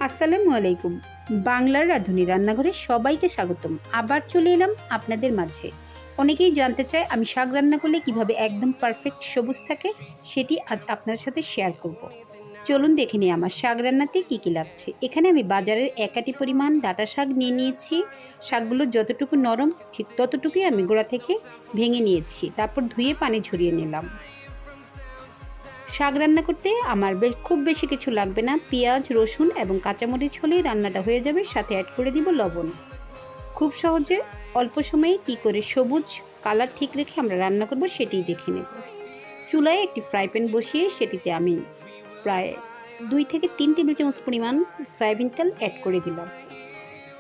আসসালামু আলাইকুম। বাংলার রাঁধুনি রান্নাঘরে সবাইকে স্বাগতম। আবার চলে এলাম আপনাদের মাঝে। অনেকেই জানতে চায় আমি শাক রান্না করলে কিভাবে একদম পারফেক্ট সবুজ থাকে, সেটি আজ আপনার সাথে শেয়ার করব। চলুন দেখে নিই আমার শাক রান্নাতে কী কী লাগছে। এখানে আমি বাজারের 1 আটি পরিমাণ ডাঁটা শাক নিয়ে নিয়েছি। শাকগুলো যতটুকু নরম ঠিক ততটুকুই আমি গোড়া থেকে ভেঙে নিয়েছি, তারপর ধুয়ে পানি ঝরিয়ে নিলাম। শাক রান্না করতে আমার খুব বেশি কিছু লাগবে না। পেঁয়াজ, রসুন এবং কাঁচামরিচ হলেই রান্নাটা হয়ে যাবে। সাথে অ্যাড করে দিব লবণ। খুব সহজে অল্প সময়ে কী করে সবুজ কালার ঠিক রেখে আমরা রান্না করব সেটিই দেখে নেব। চুলায় একটি ফ্রাই প্যান বসিয়ে সেটিতে আমি প্রায় 2 থেকে 3 টেবিল চামচ পরিমাণ সয়াবিন তেল অ্যাড করে দিলাম।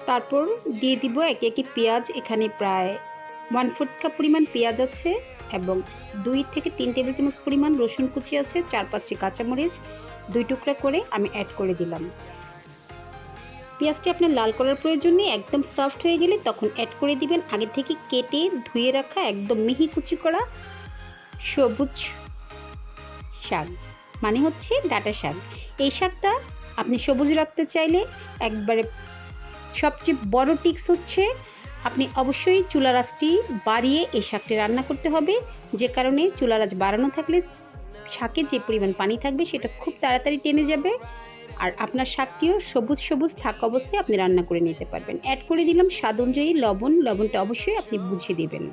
তারপর দিয়ে দিব একে একে পেঁয়াজ। এখানে প্রায় 1/4 কাপ পরিমাণ পেঁয়াজ আছে এবং 2 থেকে 3 টেবিল চামচ পরিমাণ রসুন কুচি আছে, 4-5টি কাঁচামরিচ 2 টুকরা করে আমি অ্যাড করে দিলাম। পেঁয়াজটি আপনার লাল করার প্রয়োজন নেই, একদম সফট হয়ে গেলে তখন অ্যাড করে দিবেন আগে থেকে কেটে ধুয়ে রাখা একদম মিহি কুচি করা সবুজ শাক, মানে হচ্ছে ডাঁটা শাক। এই শাকটা আপনি সবুজ রাখতে চাইলে একবারে সবচেয়ে বড় টিপস হচ্ছে আপনি অবশ্যই চুলার আঁচটি বাড়িয়ে এই শাকটি রান্না করতে হবে। যে কারণে চুলার আঁচ বাড়ানো থাকলে শাকে যে পরিমাণ পানি থাকবে সেটা খুব তাড়াতাড়ি টেনে যাবে, আর আপনার শাকটিও সবুজ সবুজ থাকা অবস্থায় আপনি রান্না করে নিতে পারবেন। অ্যাড করে দিলাম স্বাদ অনুযায়ী লবণ। লবণটা অবশ্যই আপনি বুঝে দেবেন।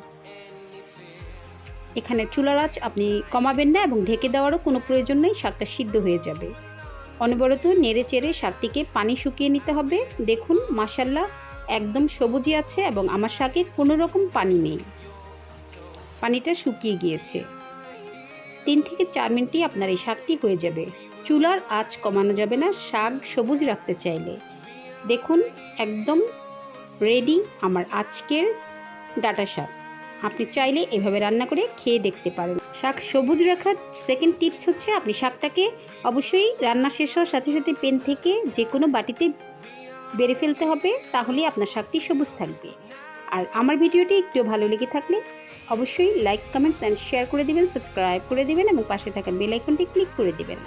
এখানে চুলার আঁচ আপনি কমাবেন না এবং ঢেকে দেওয়ারও কোনো প্রয়োজন নেই, শাকটা সিদ্ধ হয়ে যাবে। অনবরত নেড়ে চেড়ে শাকটিকে পানি শুকিয়ে নিতে হবে। দেখুন মাশাআল্লাহ একদম সবুজই আছে এবং আমার শাকে কোনো রকম পানি নেই, পানিটা শুকিয়ে গিয়েছে। 3 থেকে 4 মিনিটই আপনার এই শাকটি হয়ে যাবে। চুলার আঁচ কমানো যাবে না শাক সবুজ রাখতে চাইলে। দেখুন একদম রেডি আমার আজকের ডাঁটা শাক। আপনি চাইলে এভাবে রান্না করে খেয়ে দেখতে পারেন। শাক সবুজ রাখার সেকেন্ড টিপস হচ্ছে আপনি শাকটাকে অবশ্যই রান্না শেষ হওয়ার সাথে সাথে পেন থেকে যে কোনো বাটিতে বেড়ে ফেলতে হবে, তাহলেই আপনার শাকটি সবুজ থাকবে। আর আমার ভিডিওটি একটু ভালো লেগে থাকলে অবশ্যই লাইক, কমেন্টস অ্যান্ড শেয়ার করে দেবেন, সাবস্ক্রাইব করে দেবেন এবং পাশে থাকা বেল আইকনটি ক্লিক করে দেবেন।